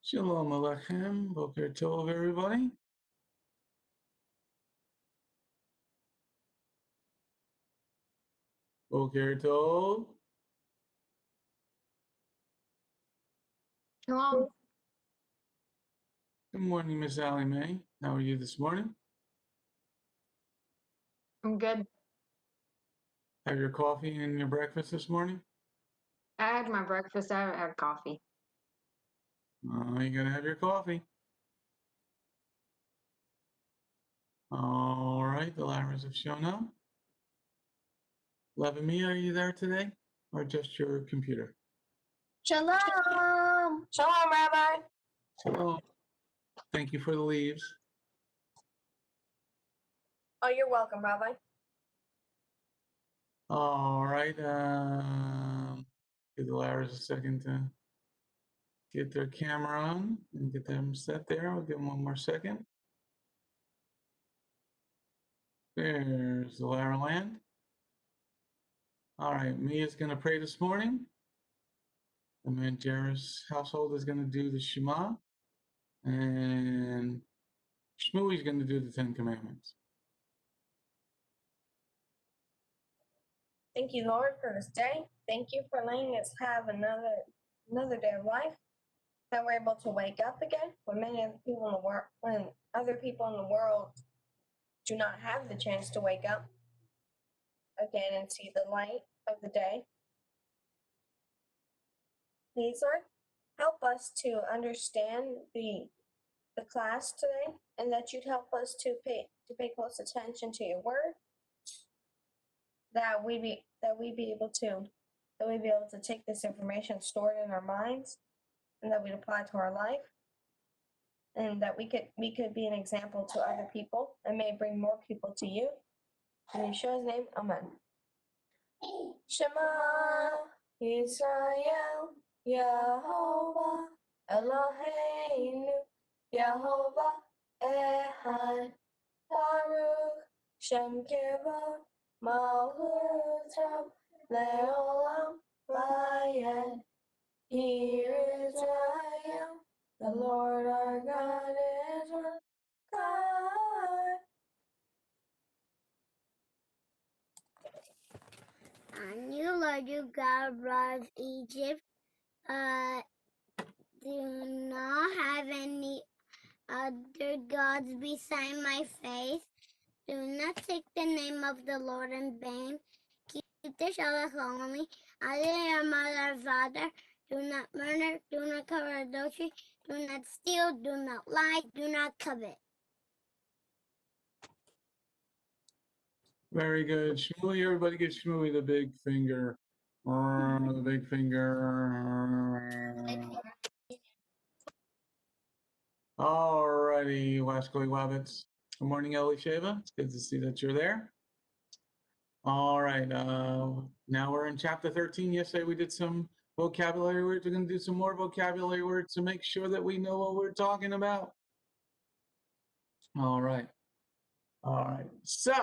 Shalom Aleichem, Boker Tov, everybody. Boker Tov. Shalom. Good morning, Miss Allie Mae. How are you this morning? I'm good. Have your coffee and your breakfast this morning? I had my breakfast. I haven't had coffee. You gotta have your coffee. All right, the Lammers have shown up. Levin, are you there today? Or just your computer? Shalom! Shalom, Rabbi. Shalom. Thank you for the leaves. Oh, you're welcome, Rabbi. All right, give the Lammers a second to get their camera on and get them set there. I'll give them one more second. There's the Lara land. All right, Mia's going to pray this morning. And then Jared's household is going to do the Shema. And Shmuel's going to do the Ten Commandments. Thank you, Lord, for this day. Thank you for letting us have another day of life. That we're able to wake up again when other people in the world do not have the chance to wake up again and see the light of the day. Please, Lord, help us to understand the class today, and that you'd help us to pay close attention to your word, that we be able to take this information stored in our minds, and that we'd apply to our life, and that we could be an example to other people and may bring more people to you. In Yeshua's name, amen. Shema Yisrael, Yehovah Eloheinu, Yehovah Echad, Baruch Shem Kevod, Malchutam Leolam Vayed. Hear Israel, the Lord our God is one God. And you, Lord, you God of Egypt, do not have any other gods beside my face. Do not take the name of the Lord in vain. Keep the Shabbat holy. Honor your mother and father. Do not murder. Do not cover adultery. Do not steal. Do not lie. Do not covet. Very good. Shmuel, everybody give Shmuel the big finger. The big finger. All righty, Wascoy Wabbits. Good morning, Elisheva. It's good to see that you're there. All right, now we're in chapter 13. Yesterday we did some vocabulary words. We're going to do some more vocabulary words to make sure that we know what we're talking about. All right. So,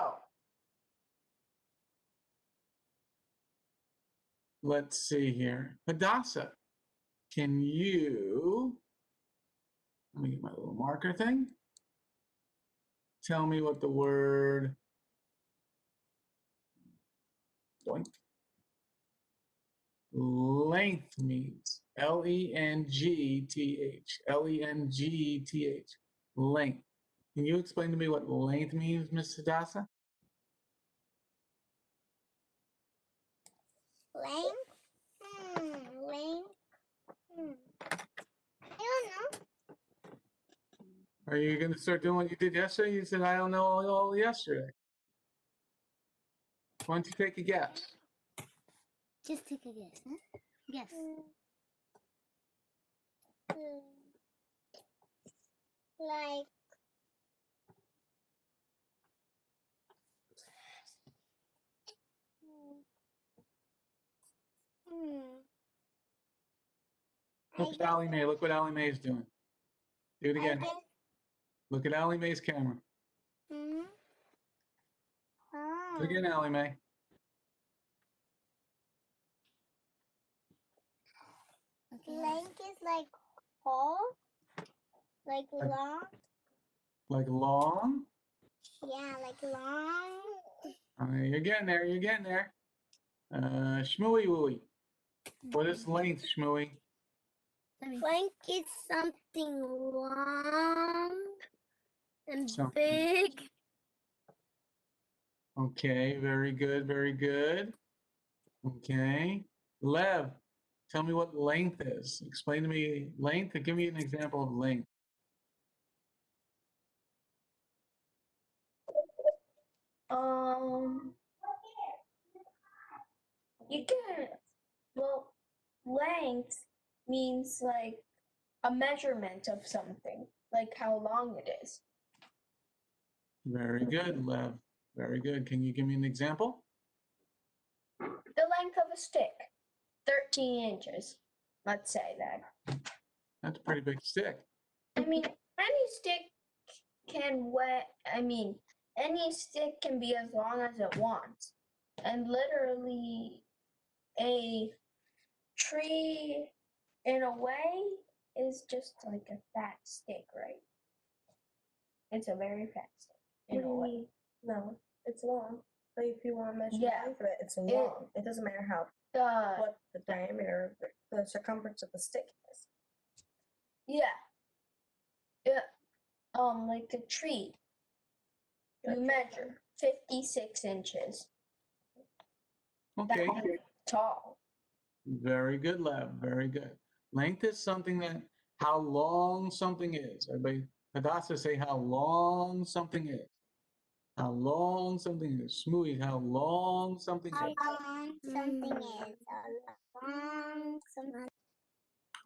let's see here. Hadassah, can you, let me get my little marker thing. Tell me what the word length means. Length. Length. Length. Can you explain to me what length means, Miss Hadassah? Length? Length? I don't know. Are you going to start doing what you did yesterday? You said, I don't know all yesterday. Why don't you take a guess? Just take a guess, huh? Guess. Like Look at Allie Mae. Look what Allie Mae's doing. Do it again. Look at Allie Mae's camera. Oh. Do it again, Allie Mae. Length is like whole. Like long? Like long? Yeah, like long. You're getting there. You're getting there. Shmooey wooey. What is length, Shmooey? Length is something long and Something. big. Okay, very good, very good. Okay. Lev, tell me what length is. Explain to me length. Give me an example of length. Um, you can, well, length means like a measurement of something, like how long it is. Very good, Lev. Very good. Can you give me an example? The length of a stick, 13 inches. Let's say that. That's a pretty big stick. I mean, any stick can any stick can be as long as it wants. And literally, a tree, in a way, is just like a fat stick, right? It's a very fat stick, in a way. No, it's long. Like if you want to measure Yeah. the length of it, it's long. It doesn't matter how what the diameter, the circumference of the stick is. Yeah. Like a tree, you measure 56 inches. Okay. That's tall. Very good, Lev. Very good. Length is something that, how long something is. Everybody, Hadassah, say how long something is. How long something is. Smoothie, how long something How is. long something is. How long something.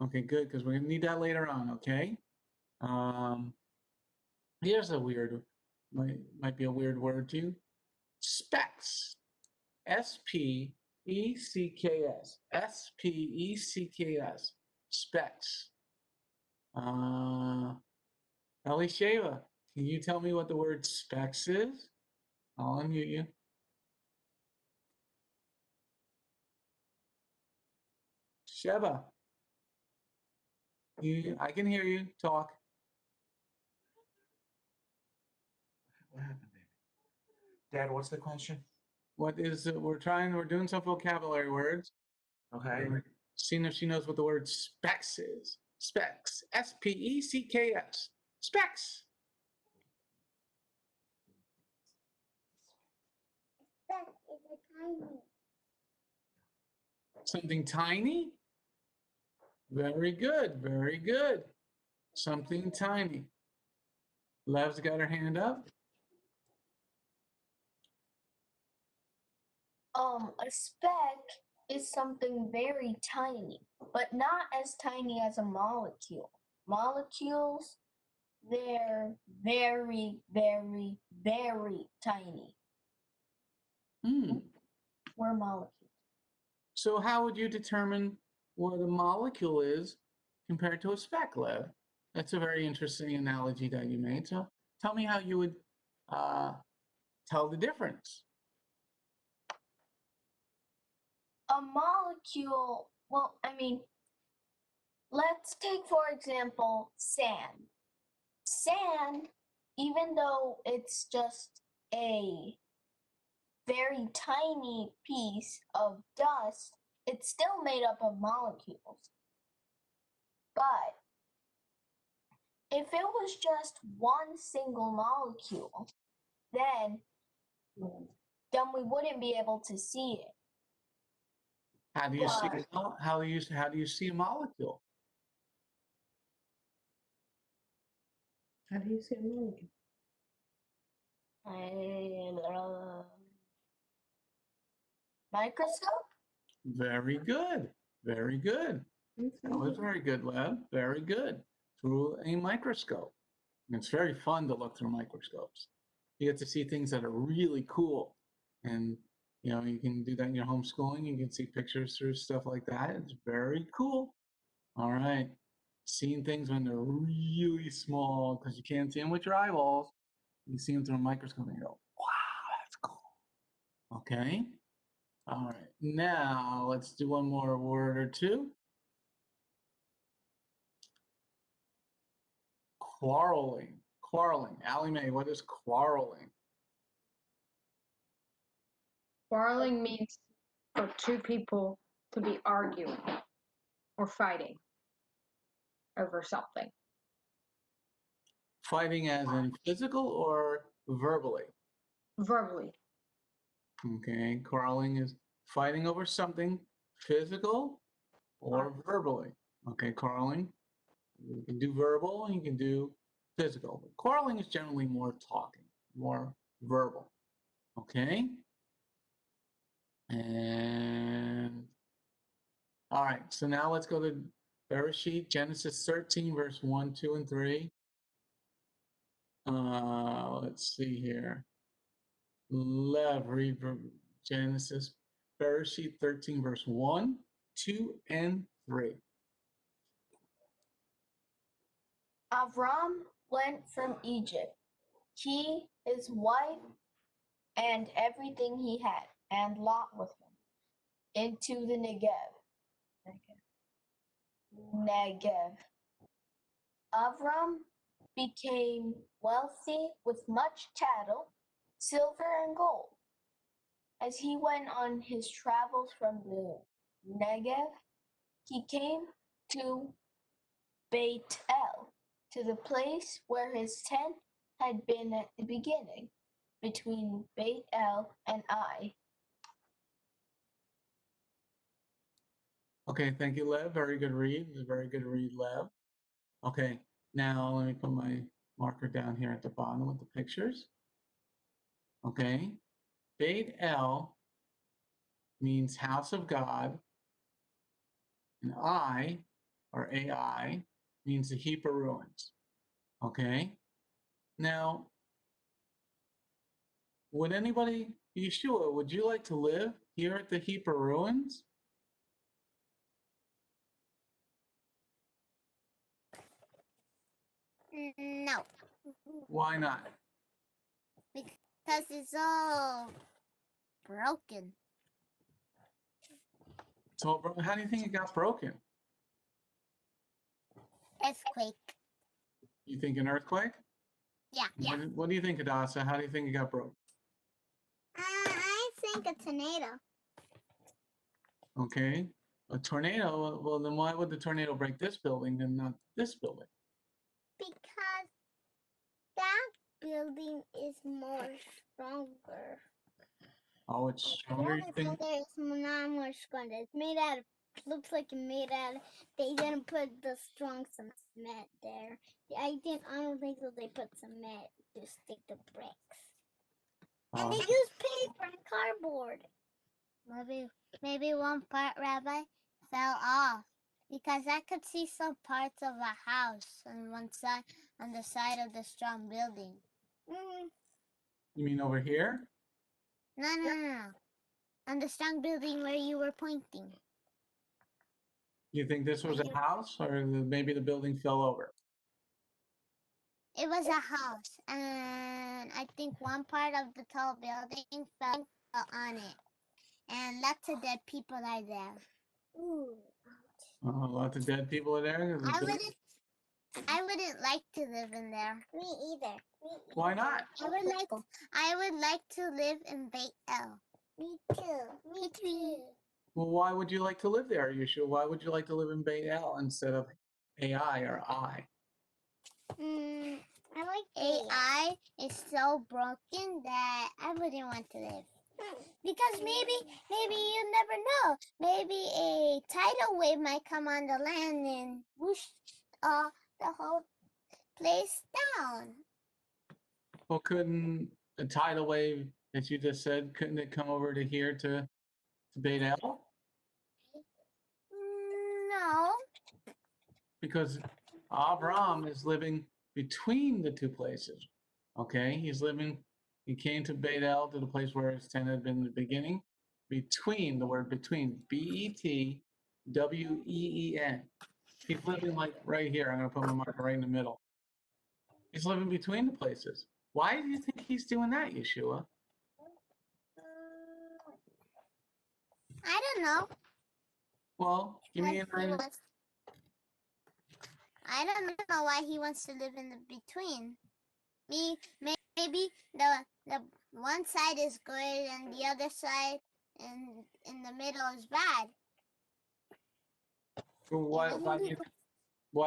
Okay, good, because we're going to need that later on, okay? Here's a weird, might be a weird word to you. Specs. S-P-E-C-K-S. S-P-E-C-K-S. Specs. Elisheva, can you tell me what the word specs is? I'll unmute you. Sheva, I can hear you. Talk. What happened, baby? Dad, what's the question? What is it? We're doing some vocabulary words. Okay. We're seeing if she knows what the word specs is. Specs. S-P-E-C-K-S. Specs. Speck is a tiny. Something tiny? Very good. Very good. Something tiny. Lev's got her hand up. A speck is something very tiny, but not as tiny as a molecule. Molecules, they're very, very, very tiny. We're molecules. So how would you determine what a molecule is compared to a speck, Lev? That's a very interesting analogy that you made. So tell me how you would tell the difference. A molecule, let's take, for example, sand. Sand, even though it's just a very tiny piece of dust, it's still made up of molecules. But if it was just one single molecule, then we wouldn't be able to see it. How do you see a molecule? How do you see a molecule? Microscope? Very good. Very good. That was very good, Lev. Very good. Through a microscope. And it's very fun to look through microscopes. You get to see things that are really cool. And you can do that in your homeschooling. You can see pictures through stuff like that. It's very cool. All right. Seeing things when they're really small because you can't see them with your eyeballs. You see them through a microscope and you go, wow, that's cool. Okay. All right. Now let's do one more word or two. quarreling. Quarreling. Allie Mae, what is quarreling? Quarreling means for two people to be arguing or fighting over something. Fighting as in physical or verbally? Verbally. Okay, quarreling is fighting over something physical or verbally. Okay, quarreling. You can do verbal and you can do physical. Quarreling is generally more talking, more verbal. Okay? And all right, so now let's go to Bereshit, Genesis 13, verse 1, 2, and 3. Let's see here. Lev, read Genesis, Bereshit 13, verse 1, 2, and 3. Avram went from Egypt, he, his wife, and everything he had, and Lot with him, into the Negev. Negev. Avram became wealthy with much cattle, silver, and gold. As he went on his travels from the Negev, he came to Beit El, to the place where his tent had been at the beginning, between Beit El and Ai. Okay, thank you, Lev. Very good read. Very good read, Lev. Okay, now let me put my marker down here at the bottom with the pictures. Okay, Beit El means house of God, and I, or AI, means the heap of ruins. Okay, now, would anybody, Yeshua, would you like to live here at the heap of ruins? No, Why not? because it's all broken. So, how do you think it got broken? Earthquake. You think an earthquake? Yeah. What do you think, Adasa? How do you think it got broken? I think a tornado. Okay, a tornado. Well, then why would the tornado break this building and not this building? Because that building is more stronger. Oh, it's The stronger. You other think? building is not more stronger. It's made out of, looks like it's made out of, they didn't put the strong cement there. I don't think so they put cement to stick the bricks. And they use paper and cardboard. Maybe one part, Rabbi, fell off. Because I could see some parts of a house on one side, on the side of the strong building. You mean over here? No. On the strong building where you were pointing. You think this was a house, or maybe the building fell over? It was a house, and I think one part of the tall building fell on it. And lots of dead people are there. Ooh. Lots of dead people are there. I wouldn't like to live in there. Me either. Why not? I would like to live in Beit El. Me too. Well, why would you like to live there, Yeshua? Why would you like to live in Beit El instead of AI or I? I like AI is so broken that I wouldn't want to live. Because maybe you never know. Maybe a tidal wave might come on the land and whoosh the whole place down. Well, couldn't a tidal wave, as you just said, couldn't it come over to here to Beit El? No. Because Avram is living between the two places. Okay, he came to Beit El, to the place where his tent had been in the beginning. Between, the word between, Between. He's living like right here. I'm going to put my marker right in the middle. He's living between the places. Why do you think he's doing that, Yeshua? I don't know. Well, give me an idea. I don't know why he wants to live in the between. Maybe the one side is good and the other side in the middle is bad. Why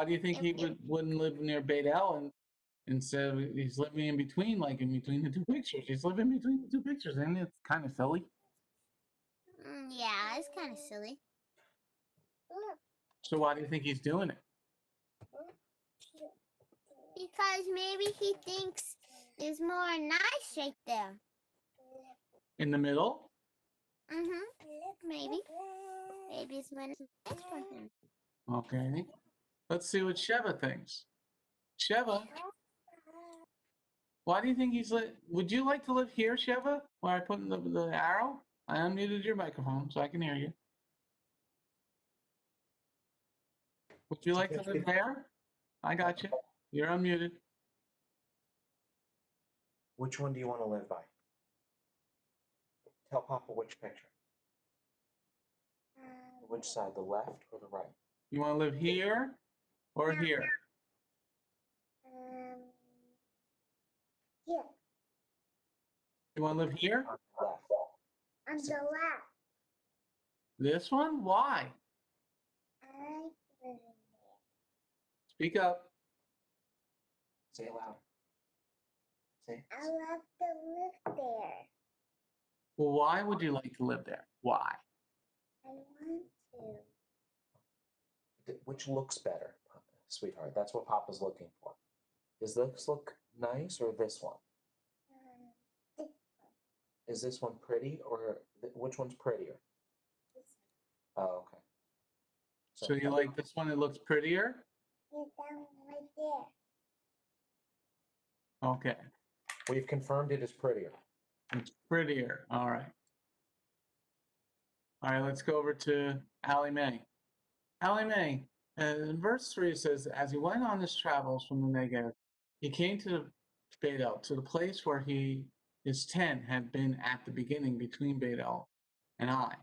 do you think he wouldn't live near Beit El and instead of he's living in between, like in between the two pictures? He's living between the two pictures, and it's kind of silly. Yeah, it's kind of silly. So why do you think he's doing it? Because maybe he thinks there's more nice right there. In the middle? Maybe. Maybe it's more nice for him. Okay. Let's see what Sheva thinks. Sheva, why do you think he's would you like to live here, Sheva? Where I put in the arrow? I unmuted your microphone so I can hear you. Would you like to live there? I got you. You're unmuted. Which one do you want to live by? Tell Papa which picture. Which side, the left or the right? You want to live here or here? Here. You want to live here? Left. On the left. This one? Why? I like living there. Speak up. Say it loud. Say. I love to live there. Well, why would you like to live there? Why? I want to. Which looks better, sweetheart? That's what Papa's looking for. Does this look nice or this one? Is this one pretty or which one's prettier? This one. Oh, okay. So you like this one? It looks prettier? one. Down right there. Okay. We've confirmed it is prettier. It's prettier. All right. All right, let's go over to Allie Mae. Allie Mae, in verse 3 it says, as he went on his travels from the Negev, he came to Beit El, to the place where his tent had been at the beginning between Beit El and Ai.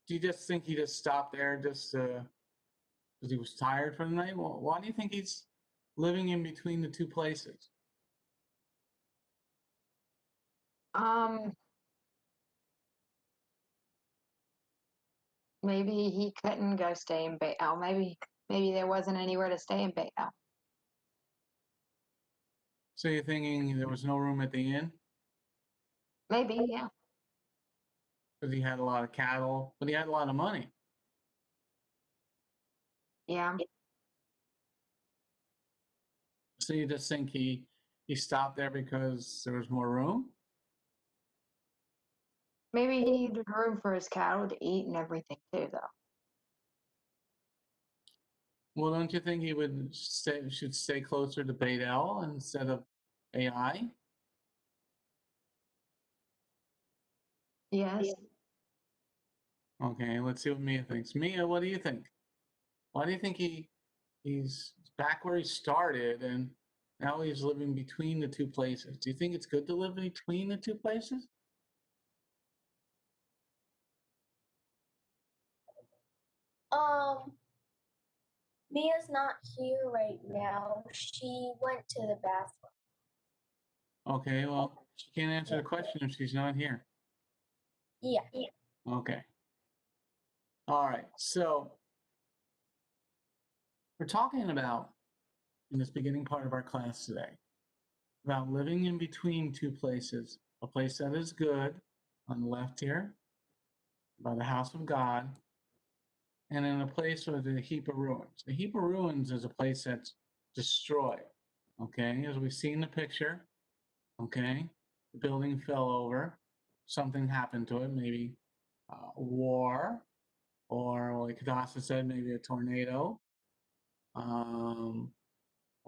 Do you just think he just stopped there just because he was tired for the night? Well, why do you think he's living in between the two places? Maybe he couldn't go stay in Beit El. Maybe there wasn't anywhere to stay in Beit El. So you're thinking there was no room at the inn? Maybe, yeah. Because he had a lot of cattle, but he had a lot of money. Yeah. So you just think he stopped there because there was more room? Maybe he needed room for his cattle to eat and everything too, though. Well, don't you think he should stay closer to Beit El instead of AI? Yes. Okay, let's see what Mia thinks. Mia, what do you think? Why do you think he's back where he started and now he's living between the two places? Do you think it's good to live between the two places? Mia's not here right now. She went to the bathroom. Okay, well, she can't answer the question if she's not here. Yeah. Okay. All right. So we're talking about, in this beginning part of our class today, about living in between two places. A place that is good on the left here, by the house of God, and in a place with a heap of ruins. A heap of ruins is a place that's destroyed. Okay, as we see in the picture, okay, the building fell over, something happened to it, maybe a war, or like Hadassah said, maybe a tornado, or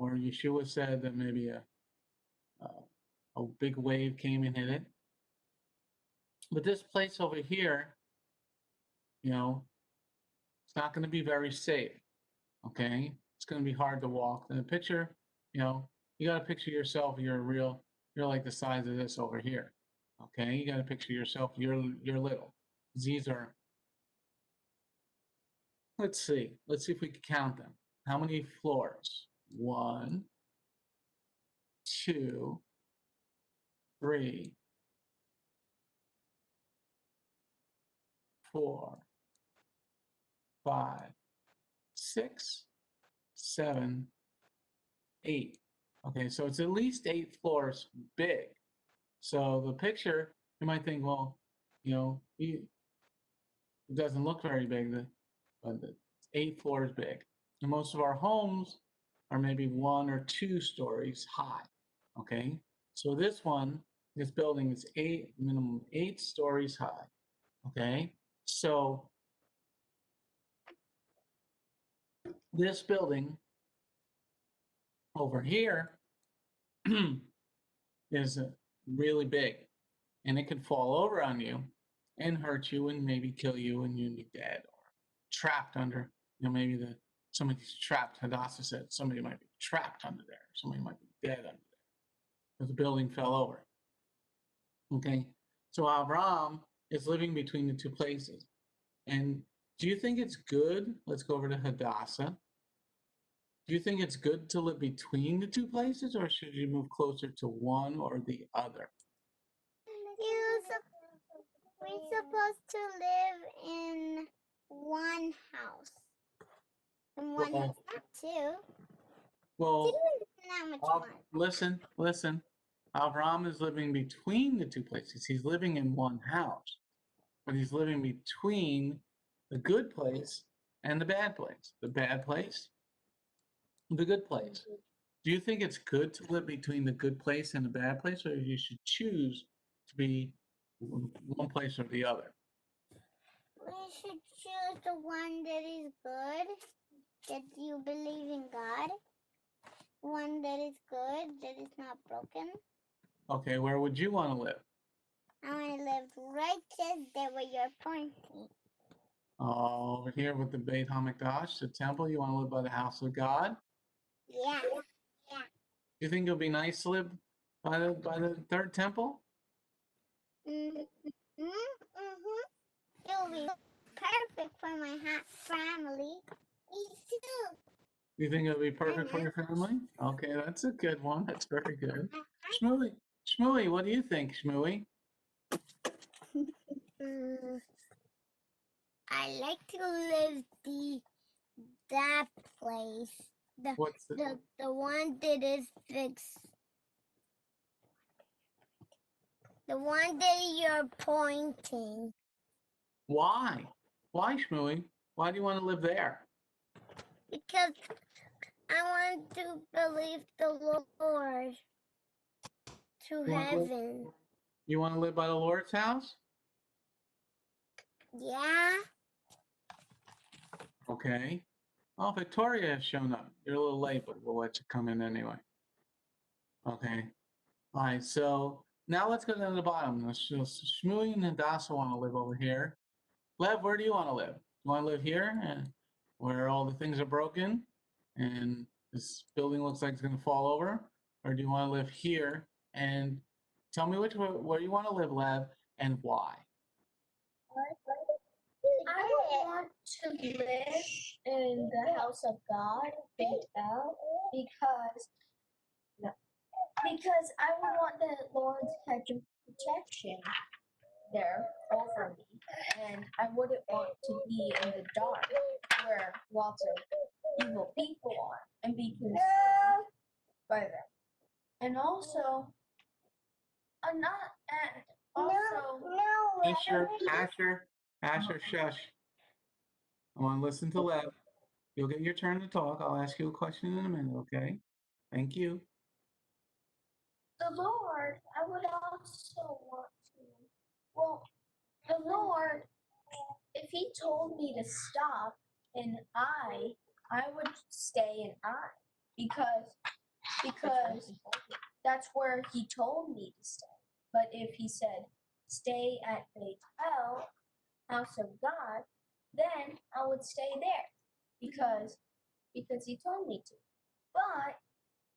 Yeshua said that maybe a big wave came and hit it. But this place over here, you know, it's not going to be very safe. Okay, it's going to be hard to walk. In the picture, you know, you got to picture yourself. You're like the size of this over here. Okay, you got to picture yourself. You're little. These are. Let's see if we can count them. how many floors? 1, 2, 3, 4, 5, 6, 7, 8. Okay, so it's at least 8 floors big. So the picture, you might think, well, it doesn't look very big, but it's 8 floors big. And most of our homes are maybe 1 or 2 stories high. Okay, so this building is minimum 8 stories high. Okay, so this building over here is really big, and it could fall over on you and hurt you and maybe kill you and you'd be dead or trapped under, maybe somebody's trapped. Hadassah said somebody might be trapped under there. Somebody might be dead under there because the building fell over. Okay, so Abraham is living between the two places. And do you think it's good? Let's go over to Hadassah. Do you think it's good to live between the two places, or should you move closer to one or the other? We're supposed to live in one house. In one house, not two. Well, Two is not much fun. listen. Avram is living between the two places. He's living in one house, but he's living between the good place and the bad place. The bad place, the good place. Do you think it's good to live between the good place and the bad place, or you should choose to be one place or the other? We should choose the one that is good, that you believe in God. One that is good, that is not broken. Okay, where would you want to live? I want to live right just there where you're pointing. Over here with the Beit HaMikdash, the temple. You want to live by the house of God? Yeah. Do you think it would be nice to live by the third temple? Mm-hmm. It will be perfect for my family. Me too. You think it would be perfect for your family? Okay, that's a good one. That's very good. Shmooey, what do you think, Shmooey? I like to live that place. What's The one that is fixed. The one that you're pointing. Why? Why, Shmooey? Why do you want to live there? Because I want to believe the Lord to heaven. You want to live by the Lord's house? Yeah. Okay. Oh, Victoria has shown up. You're a little late, but we'll let you come in anyway. Okay. All right, so now let's go down to the bottom. Shmooey and Hadassah want to live over here. Lev, where do you want to live? You want to live here, where all the things are broken and this building looks like it's going to fall over? Or do you want to live here? And tell me where you want to live, Lev, and why. I would want to live in the house of God, Beit El, because I would want the Lord's hedge of protection there over me, and I wouldn't want to be in the dark where lots of evil people are and be consumed by them. And also, Asher, shush. I want to listen to Lev. You'll get your turn to talk. I'll ask you a question in a minute, okay? Thank you. the Lord, I would also want to. Well, the Lord, if He told me to stop in I would stay in because that's where He told me to stay. But if He said stay at Beit El, house of God, then I would stay there because He told me to. But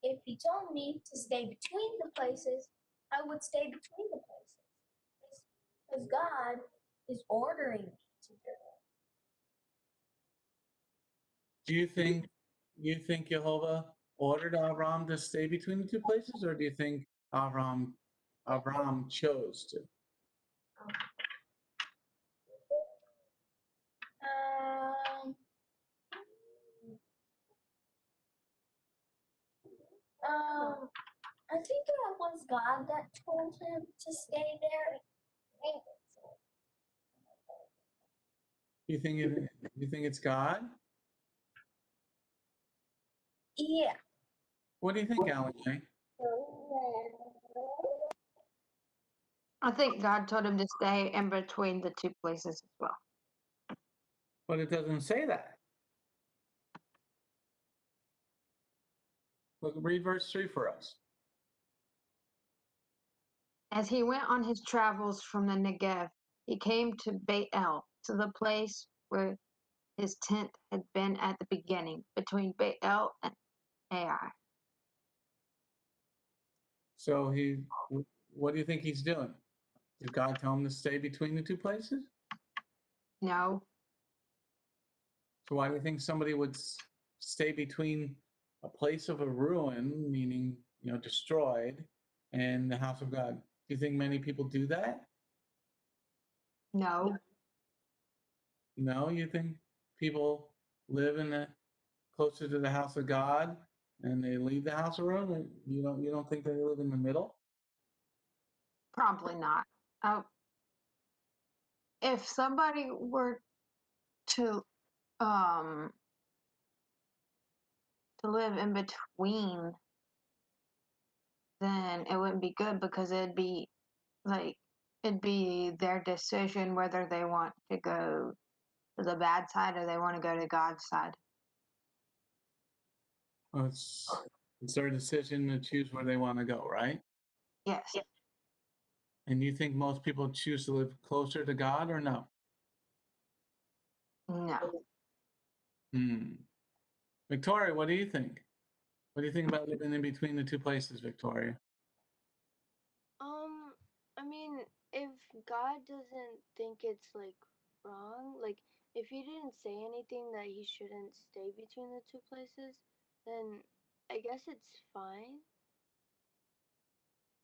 if He told me to stay between the places, I would stay between the places because God is ordering me to do it. Do you think you think Jehovah ordered Avram to stay between the two places, or do you think Avram chose to? Um, I think it was God that told him to stay there. You think it's God? Yeah. What do you think, Alan May? I think God told him to stay in between the two places as well. But it doesn't say that. Look, read verse 3 for us. As he went on his travels from the Negev, he came to Beit El, to the place where his tent had been at the beginning, between Beit El and Ai. So what do you think he's doing? Did God tell him to stay between the two places? No, So why do you think somebody would stay between a place of a ruin, meaning, destroyed, and the house of God? Do you think many people do that? no, No, you think people live closer to the house of God and they leave the house of ruin? You don't think they live in the middle? probably not. Uh, if somebody were to um to live in between, then it wouldn't be good because it'd be their decision whether they want to go to the bad side or they want to go to God's side. Well, it's their decision to choose where they want to go, right? Yes. And you think most people choose to live closer to God or no? No. Victoria, what do you think? What do you think about living in between the two places, Victoria? I mean, if God doesn't think it's like wrong, like if he didn't say anything that he shouldn't stay between the two places, then I guess it's fine.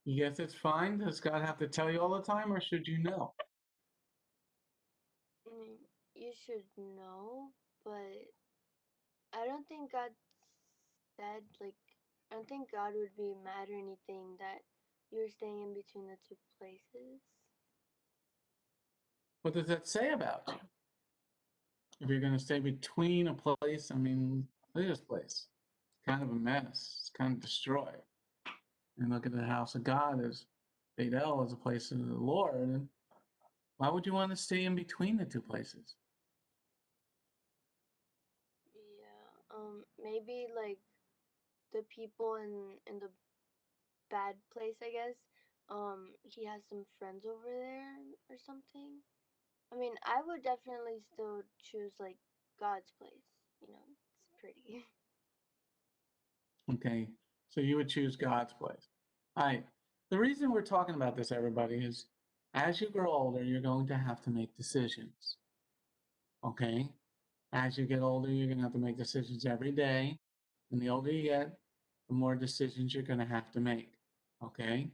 Yes, it's fine. Does God have to tell you all the time, or should you know? I mean, you should know, but I don't think God said like I don't think God would be mad or anything that you're staying in between the two places. What does that say about you? If you're going to stay between a place, I mean, look at this place. It's kind of a mess. It's kind of destroyed. And look at the house of God as Beit El as a place of the Lord. And why would you want to stay in between the two places? Yeah, maybe like the people in the bad place, I guess. He has some friends over there or something. I mean, I would definitely still choose like God's place. You know, it's pretty. Okay, so you would choose God's place. All right. The reason we're talking about this, everybody, is as you grow older, you're going to have to make decisions. Okay? As you get older, you're going to have to make decisions every day. And the older you get, the more decisions you're going to have to make. Okay?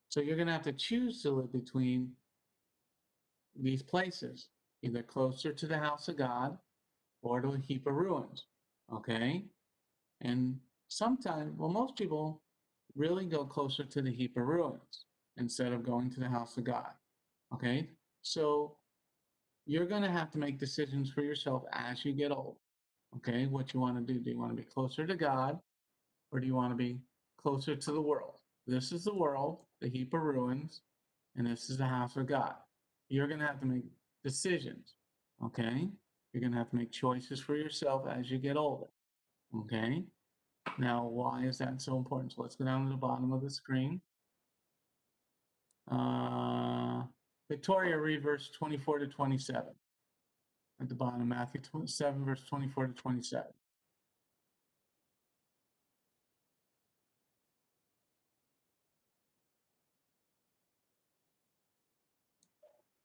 So you're going to have to choose to live between these places, either closer to the house of God or to a heap of ruins. Okay? And sometimes, well, most people really go closer to the heap of ruins instead of going to the house of God. Okay? So you're going to have to make decisions for yourself as you get old. Okay? What you want to do. Do you want to be closer to God or do you want to be closer to the world? This is the world, the heap of ruins, and this is the house of God. You're going to have to make decisions. Okay? You're going to have to make choices for yourself as you get older. Okay? Now, why is that so important? So let's go down to the bottom of the screen. Victoria, read verse 24 to 27. At the bottom, Matthew 7, verse 24 to 27.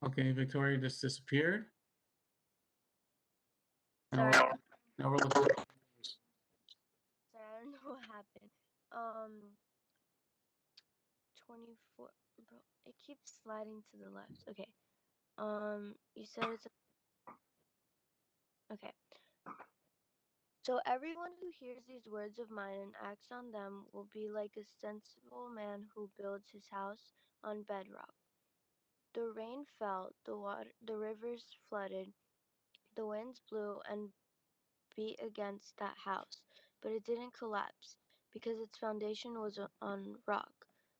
Okay, Victoria just disappeared. Now Sorry. we're looking at happened. 24, bro. It keeps sliding to the left. Okay. You said it's okay. So everyone who hears these words of mine and acts on them will be like a sensible man who builds his house on bedrock. The rain fell, the rivers flooded, the winds blew and beat against that house, but it didn't collapse because its foundation was on rock.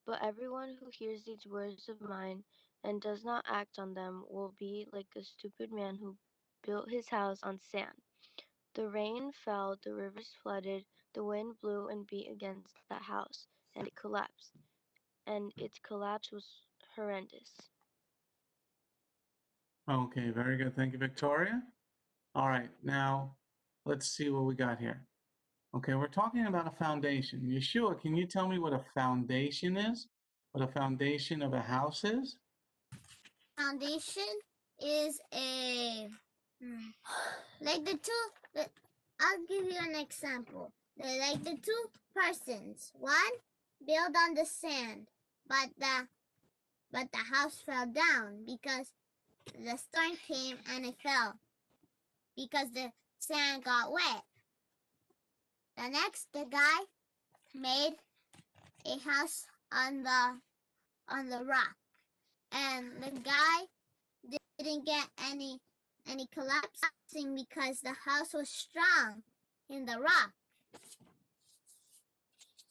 But everyone who hears these words of mine and does not act on them will be like a stupid man who built his house on sand. The rain fell, the rivers flooded, the wind blew and beat against that house, and it collapsed. And its collapse was horrendous. Okay, very good. Thank you, Victoria. All right, now let's see what we got here. Okay, we're talking about a foundation. Yeshua, can you tell me what a foundation is? What a foundation of a house is? Foundation is like the two. I'll give you an example. Like the two persons. One built on the sand, but the house fell down because the storm came and it fell because the sand got wet. The guy made a house on the rock, and the guy didn't get any collapsing because the house was strong in the rock.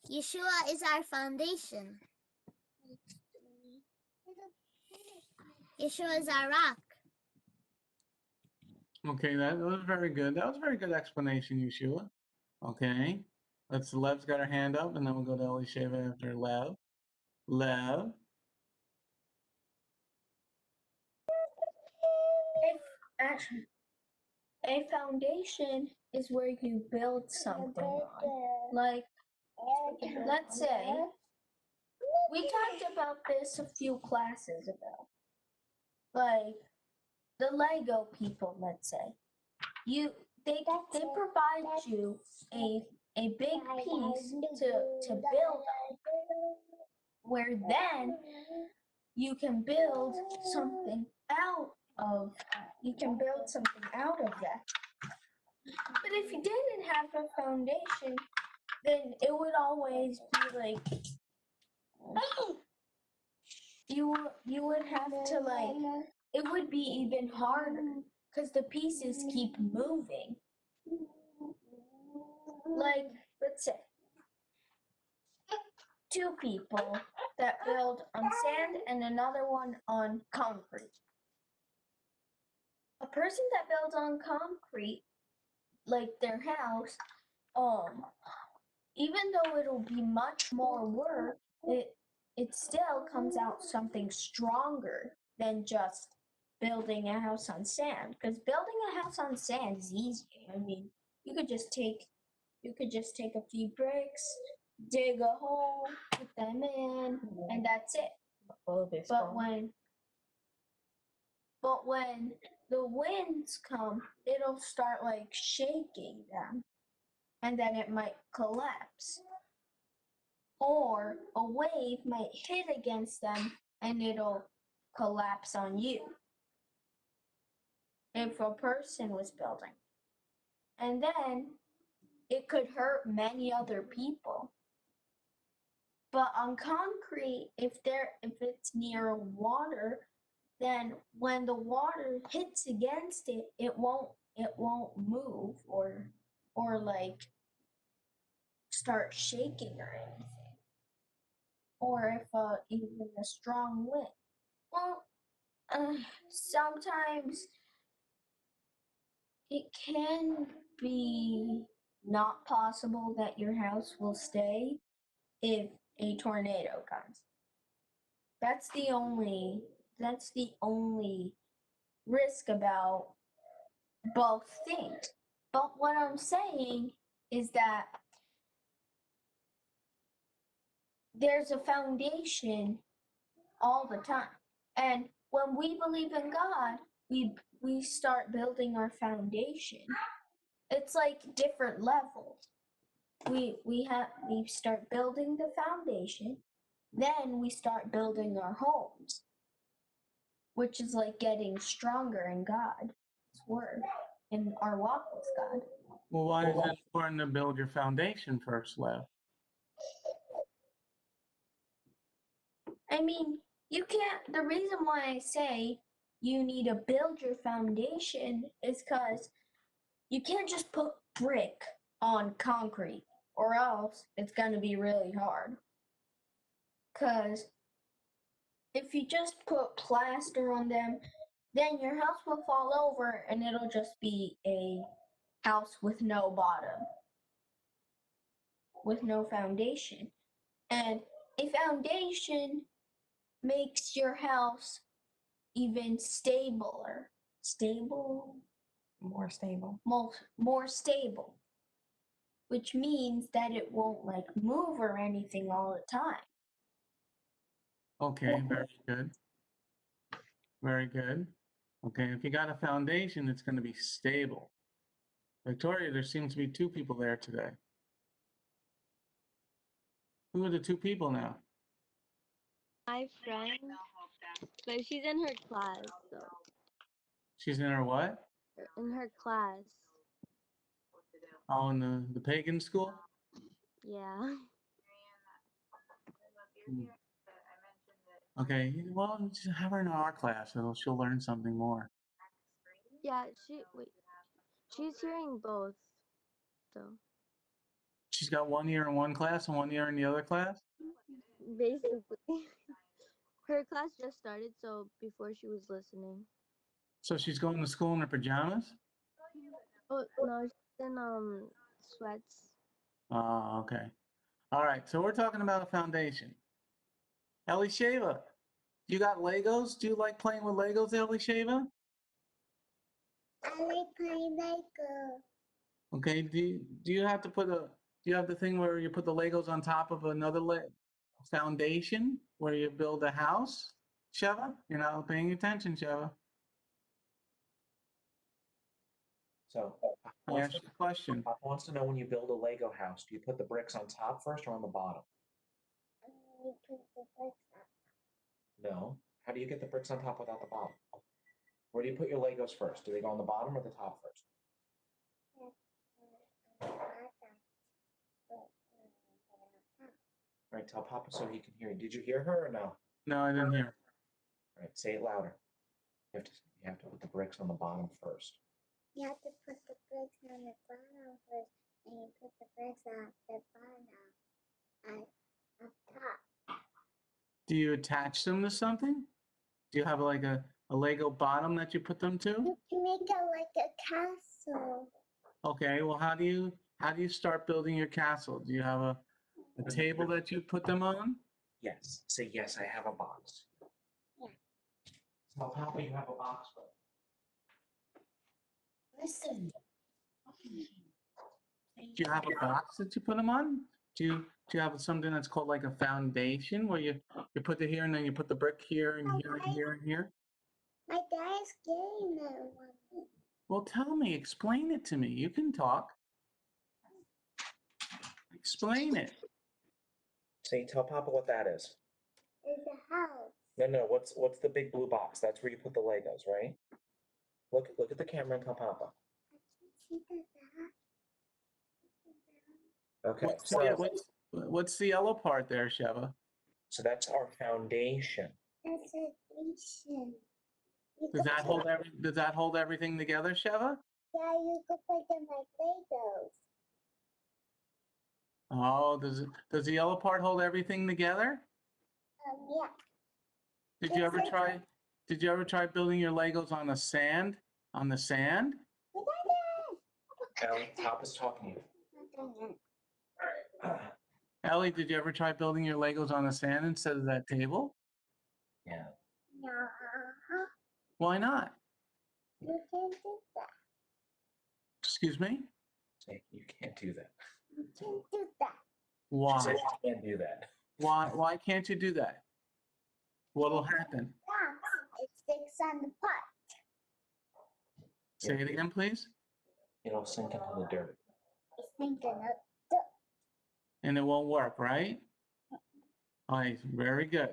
Yeshua is our foundation. Yeshua is our rock. Okay, that was very good. That was a very good explanation, Yeshua. Okay, Lev's got her hand up, and then we'll go to Elisheva after Lev. Lev. Actually, a foundation is where you build something on. Like, let's say, we talked about this a few classes ago. Like, the Lego people, let's say. They provide you a big piece to build on, where then you can build something out of that. But if you didn't have a foundation, then it would always be like you would have to it would be even harder because the pieces keep moving. Like, let's say two people that build on sand and another one on concrete. A person that builds on concrete, like their house, even though it'll be much more work, it still comes out something stronger than just building a house on sand. Because building a house on sand is easy. I mean, you could just take a few bricks, dig a hole, put them in, and that's it. But when the winds come, it'll start like shaking them, and then it might collapse. Or a wave might hit against them and it'll collapse on you. If a person was building. And then it could hurt many other people. But on concrete, if it's near water, then when the water hits against it, it won't move or like start shaking or anything. Or if even a strong wind. Well, sometimes it can be not possible that your house will stay if a tornado comes. That's the only risk about both things. But what I'm saying is that there's a foundation all the time. And when we believe in God, we start building our foundation. It's like different levels. we start building the foundation, then we start building our homes, which is like getting stronger in God's word, in our walk with God. Well, why is it important to build your foundation first, Lev? I mean, you can't, the reason why I say you need to build your foundation is because you can't just put brick on concrete, or else it's going to be really hard. Because if you just put plaster on them, then your house will fall over and it'll just be a house with no bottom, with no foundation. And a foundation makes your house even stabler. More stable. More stable. Which means that it won't like move or anything all the time. Okay, very good. Very good. Okay, if you got a foundation, it's going to be stable. Victoria, there seems to be two people there today. Who are the two people now? My friend, but she's in her class, so She's in her what? in her class. Oh, in the pagan school? Yeah. Okay, well, just have her in our class, so she'll learn something more. Yeah, she's hearing both, so She's got 1 year in one class and 1 year in the other class? basically. Her class just started, so before she was listening. So she's going to school in her pajamas? Oh no, she's in sweats. Oh, okay. All right, so we're talking about a foundation. Elisheva, you got Legos? Do you like playing with Legos, Elisheva? I like playing Lego. Okay, do you have to put do you have the thing where you put the Legos on top of another foundation where you build a house? Sheva, you're not paying attention, Sheva. So I asked you a question. Papa wants to know, when you build a Lego house, do you put the bricks on top first or on the bottom? We put the bricks up. No. How do you get the bricks on top without the bottom? Where do you put your Legos first? Do they go on the bottom or the top first? Right, tell Papa so he can hear you. Did you hear her or no? No, I didn't hear. All right, say it louder. You have to put the bricks on the bottom first. You have to put the bricks on the bottom first, and you put the bricks on the bottom up top. Do you attach them to something? Do you have like a Lego bottom that you put them to? You can make it like a castle. Okay, well, how do you start building your castle? Do you have a table that you put them on? Yes. Say, yes, I have a box. Yeah. Tell Papa you have a box. Listen. Do you have a box that you put them on? Do you have something that's called like a foundation where you put it here and then you put the brick here and here and here and here? My dad's getting that one. Well, tell me, explain it to me. You can talk. Explain it. Say, tell Papa what that is. It's a house. No. What's the big blue box? That's where you put the Legos, right? Look at the camera and tell Papa. I can see that. Okay. What's the yellow part there, Sheva? So that's our foundation. That's a station. Does that hold everything together, Sheva? Yeah, you could put them like Legos. Oh, does the yellow part hold everything together? Yeah. Did you ever try building your Legos on the sand? On the sand? Ellie, Papa's talking to you. All right. Ellie, did you ever try building your Legos on the sand instead of that table? Yeah. No. Why not? You can't do that. Excuse me? Say, you can't do that. You can't do that. She Why? said you can't do that. Why can't you do that? What'll happen? It sticks on the pot. Say it again, please. It'll sink into the dirt. It's thinking of and it won't work, right? All right, very good.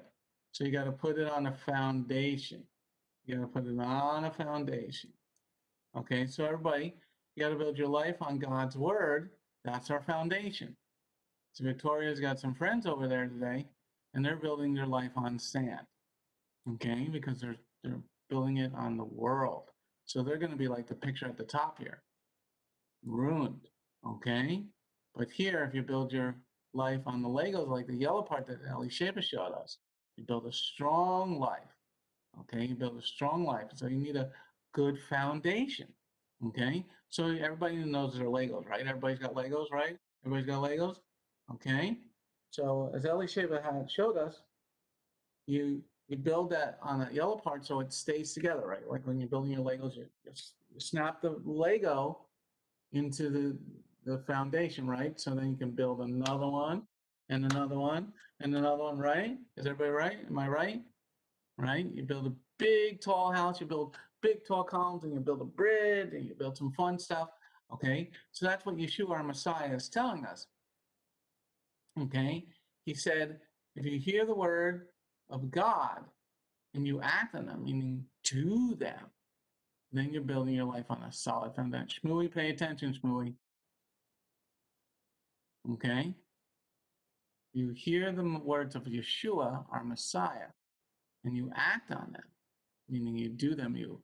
So you got to put it on a foundation. You got to put it on a foundation. Okay, so everybody, you got to build your life on God's word. That's our foundation. So Victoria's got some friends over there today, and they're building their life on sand. Okay, because they're building it on the world. So they're going to be like the picture at the top here, ruined. Okay, but here, if you build your life on the Legos, like the yellow part that Elisheba showed us, you build a strong life. Okay, you build a strong life. So you need a good foundation. Okay, so everybody knows their Legos, right? Everybody's got Legos, right? Everybody's got Legos. Okay, so as Elisheba had showed us, you build that on that yellow part so it stays together, right? Like when you're building your Legos, you snap the Lego into the foundation, right? So then you can build another one and another one and another one, right? Is everybody right? Am I right? Right? You build a big tall house, you build big tall columns, and you build a bridge, and you build some fun stuff. Okay, so that's what Yeshua, our Messiah, is telling us. Okay, he said, if you hear the word of God and you act on them, meaning do them, then you're building your life on a solid foundation. Shmooey, pay attention, Shmooey. Okay, you hear the words of Yeshua, our Messiah, and you act on them, meaning you do them, you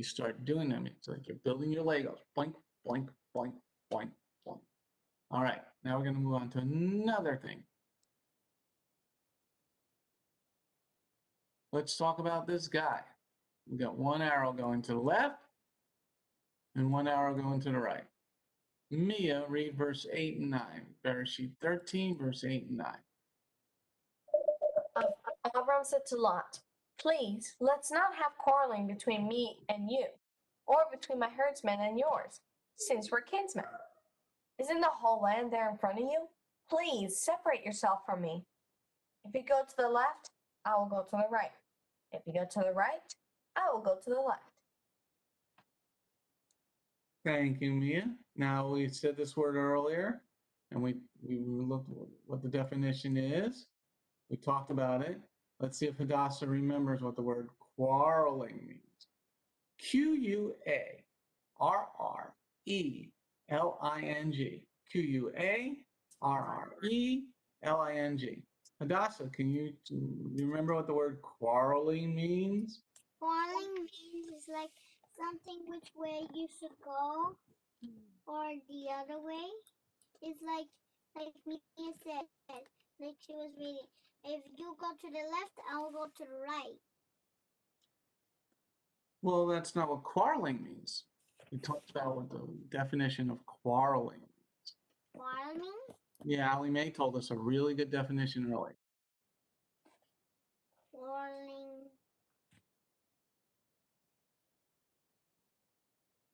start doing them. It's like you're building your Legos. Boink, boink, boink, boink, boink. All right, now we're going to move on to another thing. Let's talk about this guy. We got one arrow going to the left and one arrow going to the right. Mia, read verse 8 and 9. Parasha 13, verse 8 and 9. Abram said to Lot, "Please, let's not have quarreling between me and you, or between my herdsmen and yours, since we're kinsmen. Isn't the whole land there in front of you? Please separate yourself from me. If you go to the left, I will go to the right. If you go to the right, I will go to the left." Thank you, Mia. Now, we said this word earlier, and we looked at what the definition is. We talked about it. Let's see if Hadassah remembers what the word quarreling means. Quarreling. Quarreling. Hadassah, can you remember what the word quarreling means? Quarreling means it's like something which way you should go or the other way. It's like Mia said, like she was reading. If you go to the left, I'll go to the right. Well, that's not what quarreling means. We talked about what the definition of quarreling means. Quarreling? Yeah, Ali Mae told us a really good definition earlier. Quarreling.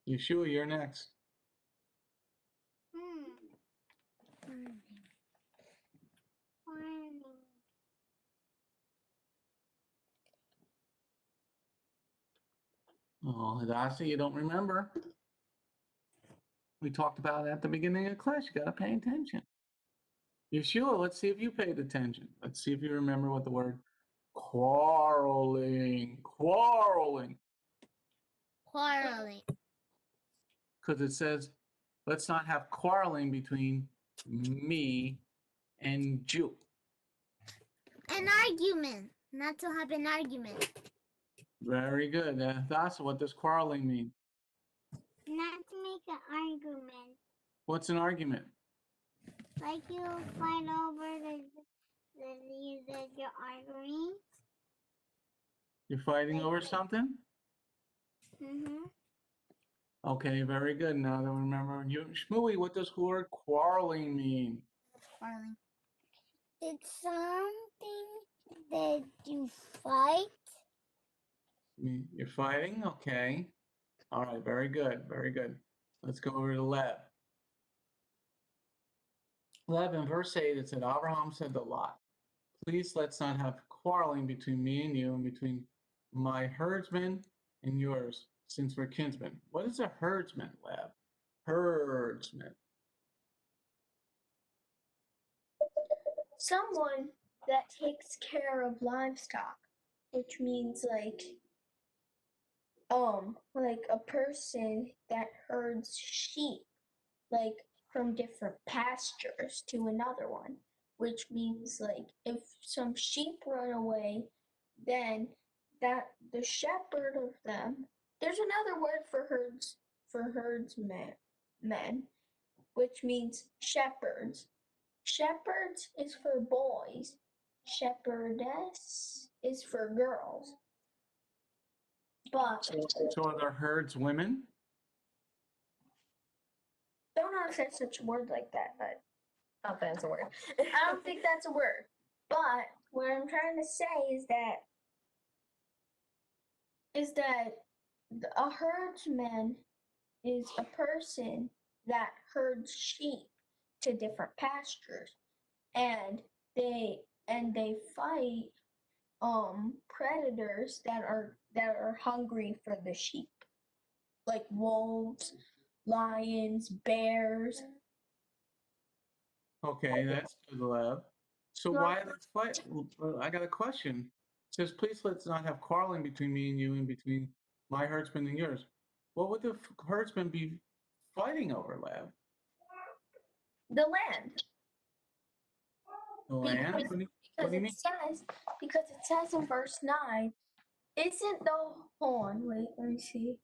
Yeshua, you're next. Quarreling. Oh, Hadassah, you don't remember. We talked about it at the beginning of class. You got to pay attention. Yeshua, let's see if you paid attention. Let's see if you remember what the word quarreling. Quarreling. Because it says, let's not have quarreling between me and you. An argument. Not to have an argument. Very good. Hadassah, what does quarreling mean? Not to make an argument. What's an argument? Like you fight over that you're arguing. You're fighting over something? Mm-hmm. Okay, very good. Now that we remember you, Shmooey, what does the word quarreling mean? Quarreling. It's something that you fight. You're fighting? Okay. All right, very good, very good. Let's go over to Lev. Lev, in verse 8, it said, Abraham said to Lot, please let's not have quarreling between me and you and between my herdsmen and yours, since we're kinsmen. What is a herdsman, Lev? Herdsman. someone that takes care of livestock, which means like a person that herds sheep, like from different pastures to another one, which means like if some sheep run away, then that the shepherd of them, there's another word for men, which means shepherds. Shepherds is for boys, shepherdess is for girls. But So are the herds women? don't know if there's such a word like that, but I don't think it's a word. I don't think that's a word. But what I'm trying to say is that a herdsman is a person that herds sheep to different pastures, and they fight predators that are hungry for the sheep, like wolves, lions, bears. Okay, that's good, Lev. So Well- why let's fight? I got a question. It says, please let's not have quarreling between me and you and between my herdsmen and yours. What would the herdsmen be fighting over, Lev? The land. The land? What do you mean? Because it says in verse 9, isn't the horn, wait, let me see.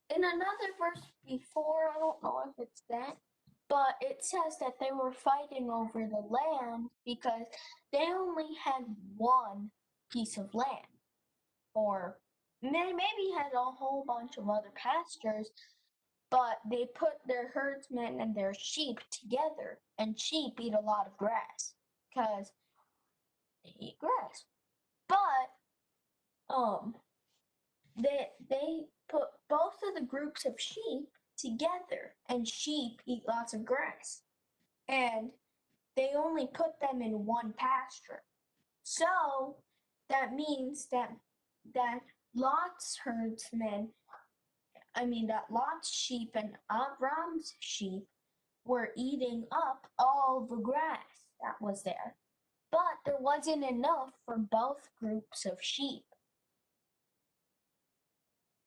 In another verse before, I don't know if it's that, but it says that they were fighting over the land because they only had one piece of land. Or they maybe had a whole bunch of other pastures, but they put their herdsmen and their sheep together, and sheep eat a lot of grass because they eat grass. But they put both of the groups of sheep together, and sheep eat lots of grass, and they only put them in one pasture. So that means that Lot's herdsmen, that Lot's sheep and Abram's sheep were eating up all the grass that was there. But there wasn't enough for both groups of sheep.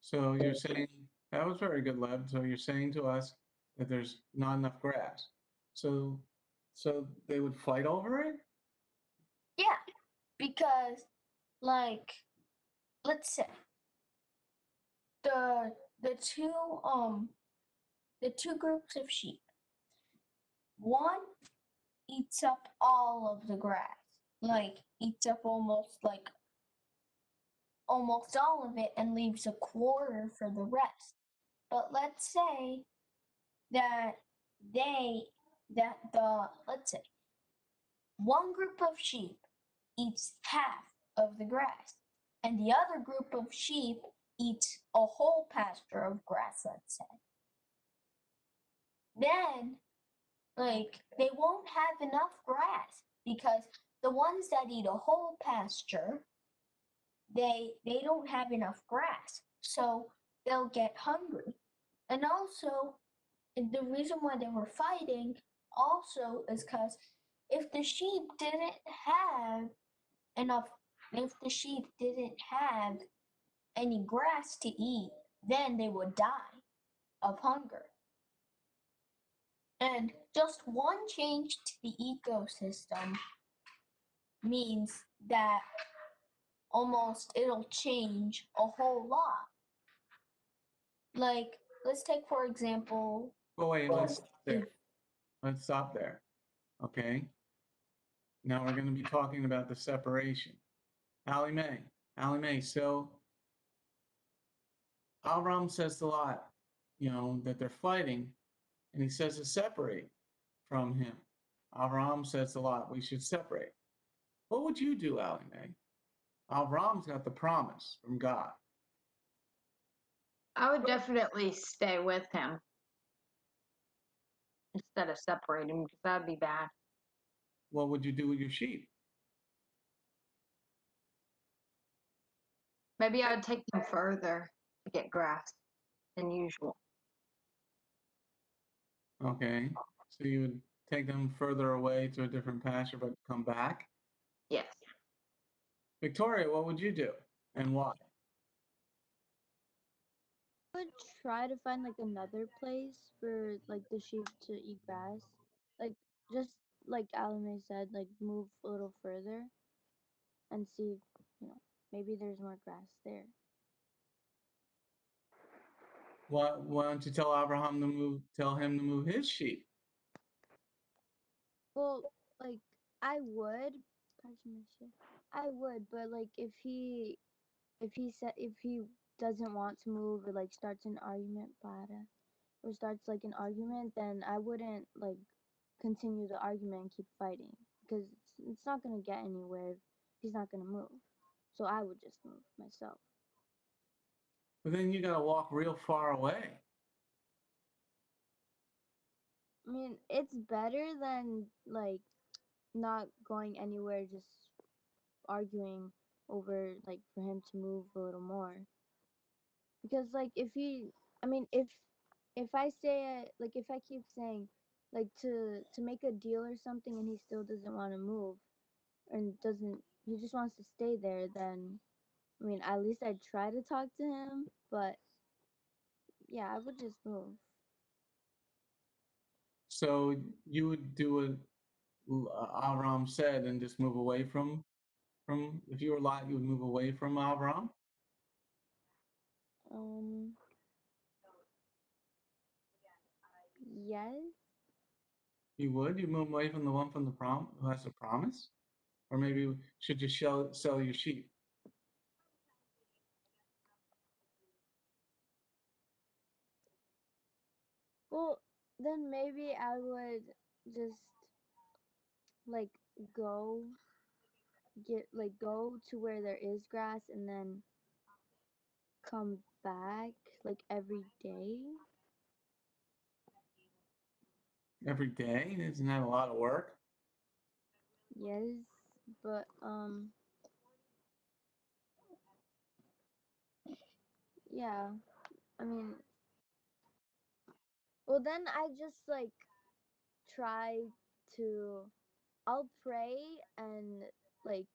So you're saying that was very good, Lev. So you're saying to us that there's not enough grass. So they would fight over it? Yeah, because let's say the the two um the two groups of sheep. One eats up all of the grass, like eats up almost all of it and leaves a quarter for the rest. But let's say that let's say one group of sheep eats half of the grass, and the other group of sheep eats a whole pasture of grass, let's say. Then, they won't have enough grass because the ones that eat a whole pasture, they don't have enough grass, so they'll get hungry. And also, the reason why they were fighting also is because if the sheep didn't have enough, if the sheep didn't have any grass to eat, then they would die of hunger. And just one change to the ecosystem means that it'll change a whole lot. Like, let's take for example. Oh wait, let's stop there. Let's stop there. Okay. Now we're going to be talking about the separation. Allie Mae, so Avram says to Lot, that they're fighting, and he says to separate from him. Avram says to Lot, we should separate. What would you do, Allie Mae? Avram's got the promise from God. I would definitely stay with him instead of separating because that'd be bad. What would you do with your sheep? Maybe I'd take them further to get grass than usual. Okay. So you would take them further away to a different pasture, but come back. Yes. Victoria, what would you do and why? Would try to find like another place for like the sheep to eat grass. Like just like Alame said, like move a little further and see, maybe there's more grass there. Why don't you tell Abraham to move? Tell him to move his sheep. Well, like I would, Mhsa, I would, but like if he doesn't want to move or like starts an argument, or starts like an argument, then I wouldn't like continue the argument and keep fighting because it's not gonna get anywhere if he's not gonna move. So I would just move myself. But then you got to walk real far away. I mean, it's better than like not going anywhere, just arguing over like for him to move a little more. Because like I mean, if I say like if I keep saying like to make a deal or something and he still doesn't want to move and doesn't he just wants to stay there, then I mean, at least I'd try to talk to him, but yeah, I would just move. So you would do what Avram said and just move away from. If you were Lot, you would move away from Avram. Um, yes. You would. You move away from the one from the who has the promise, or maybe should you sell your sheep? Well, then maybe I would just like go go to where there is grass and then come back like every day. Every day? Isn't that a lot of work? Yes, but yeah. I mean, well then I just like try to I'll pray and like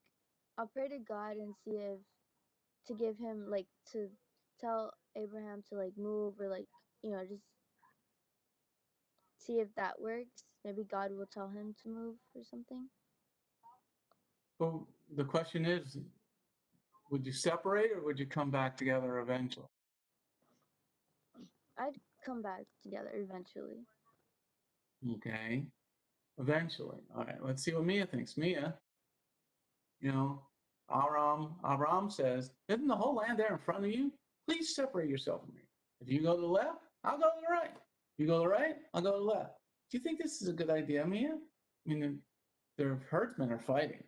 I'll pray to God and see if to give him like to tell Abraham to like move or like just see if that works. Maybe God will tell him to move or something. Well, the question is, would you separate or would you come back together eventually? I'd come back together eventually. Okay, eventually. All right, let's see what Mia thinks. Mia, you know, Aram says, isn't the whole land there in front of you? Please separate yourself from me. If you go to the left, I'll go to the right. You go to the right, I'll go to the left. Do you think this is a good idea, Mia? I mean, their herdsmen are fighting.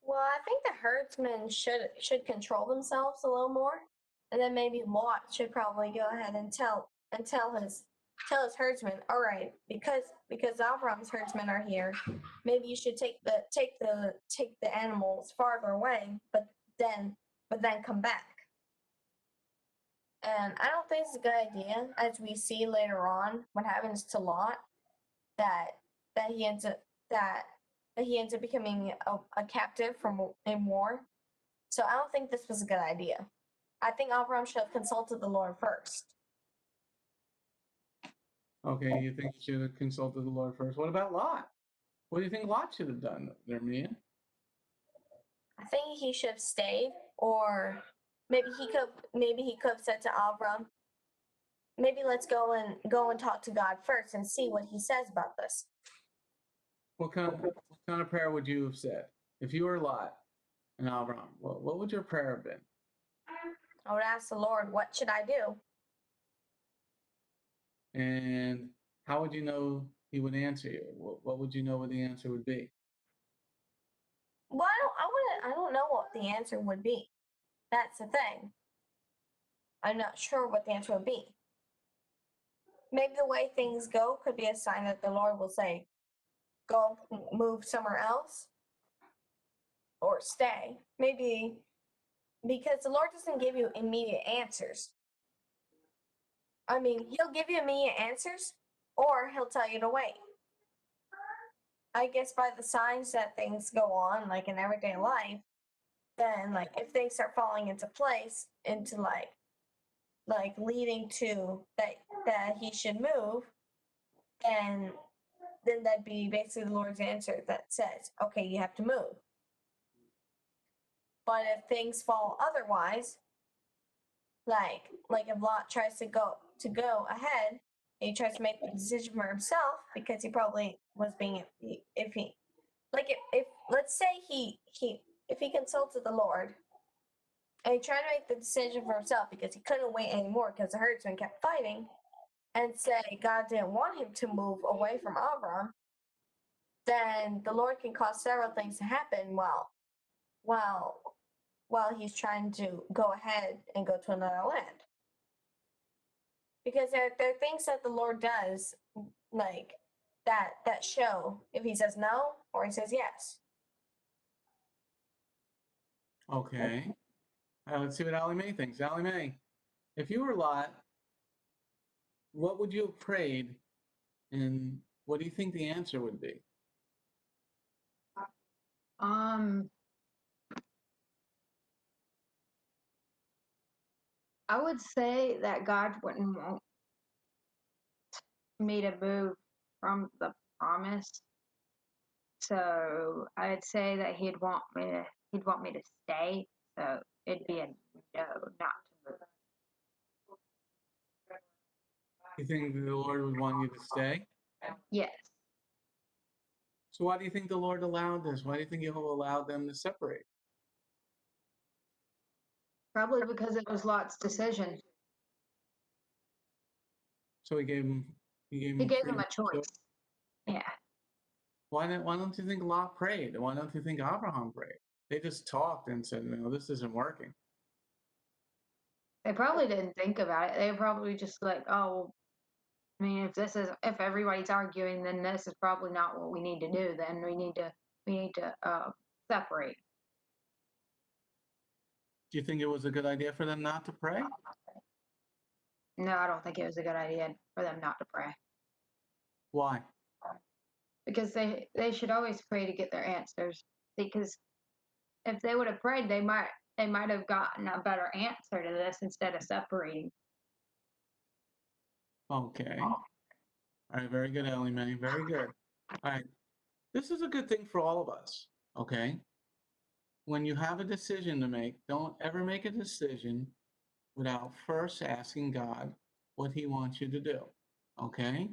Well, I think the herdsmen should control themselves a little more, and then maybe Lot should probably go ahead and tell his herdsmen, all right, because Avram's herdsmen are here, maybe you should take the animals farther away, but then come back. And I don't think it's a good idea, as we see later on what happens to Lot, that he ends up becoming a captive in war. So I don't think this was a good idea. I think Avram should have consulted the Lord first. Okay, you think you should have consulted the Lord first. What about Lot? What do you think Lot should have done there, Mia? I think he should have stayed, or maybe he could have said to Avram, maybe let's go and talk to God first and see what he says about this. What kind of prayer would you have said if you were Lot and Avram? What would your prayer have been? I would ask the Lord, what should I do? And how would you know he would answer you? What would you know what the answer would be? Well, I don't know what the answer would be. That's the thing. I'm not sure what the answer would be. Maybe the way things go could be a sign that the Lord will say, go move somewhere else or stay. Maybe because the Lord doesn't give you immediate answers. I mean, he'll give you immediate answers, or he'll tell you to wait. I guess by the signs that things go on, like in everyday life, then like if things start falling into place, into like leading to that he should move, then that'd be basically the Lord's answer that says, okay, you have to move. But if things fall otherwise, like if Lot tries to go ahead, and he tries to make the decision for himself because he probably was being if he like if let's say he if he consulted the Lord and he tried to make the decision for himself because he couldn't wait anymore because the herdsmen kept fighting, and say God didn't want him to move away from Avram, then the Lord can cause several things to happen while he's trying to go ahead and go to another land. Because there are things that the Lord does, like that show if he says no or he says yes. Okay. Let's see what Allie Mae thinks. Allie Mae, if you were Lot, what would you have prayed, and what do you think the answer would be? I would say that God wouldn't want me to move from the promise. So I'd say that he'd want me to stay. So it'd be a no, not to move. You think the Lord would want you to stay? Yes. So why do you think the Lord allowed this? Why do you think He'll allow them to separate? Probably because it was Lot's decision. So He gave him He gave him freedom a choice. Yeah. Why don't you think Lot prayed? Why don't you think Abraham prayed? They just talked and said, no, this isn't working. They probably didn't think about it. They were probably just like, oh, I mean, if everybody's arguing, then this is probably not what we need to do. Then we need to separate. Do you think it was a good idea for them not to pray? No, I don't think it was a good idea for them not to pray. Why? Because they should always pray to get their answers. Because if they would have prayed, they might have gotten a better answer to this instead of separating. Okay. All right, very good, Ellie Mae. Very good. All right. This is a good thing for all of us. Okay. When you have a decision to make, don't ever make a decision without first asking God what He wants you to do. Okay?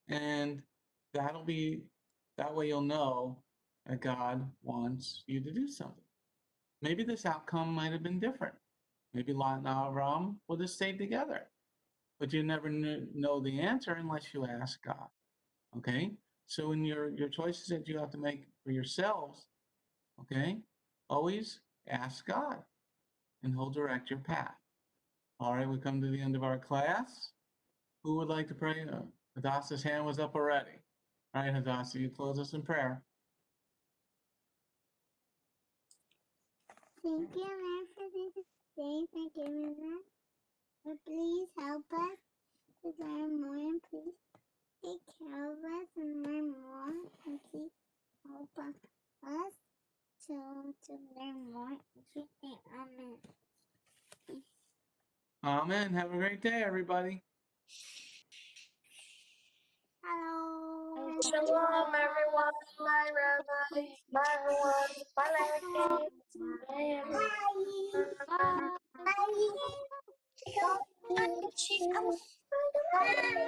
And that way you'll know that God wants you to do something. Maybe this outcome might have been different. Maybe Lot and Avram would have stayed together. But you never know the answer unless you ask God. Okay? So in your choices that you have to make for yourselves, okay, always ask God and He'll direct your path. All right, we come to the end of our class. Who would like to pray? Hadassah's hand was up already. All right, Hadassah, you close us in prayer. Thank you, Lord, for this day, for giving us. But please help us to learn more, and please take care of us and learn more, and please help us to learn more. Amen. Amen. Have a great day, everybody. Hello. Shalom, everyone. Bye, Rabbi. Bye, everyone. Bye, Larry. Bye, everyone. Bye. Bye. Bye. Bye.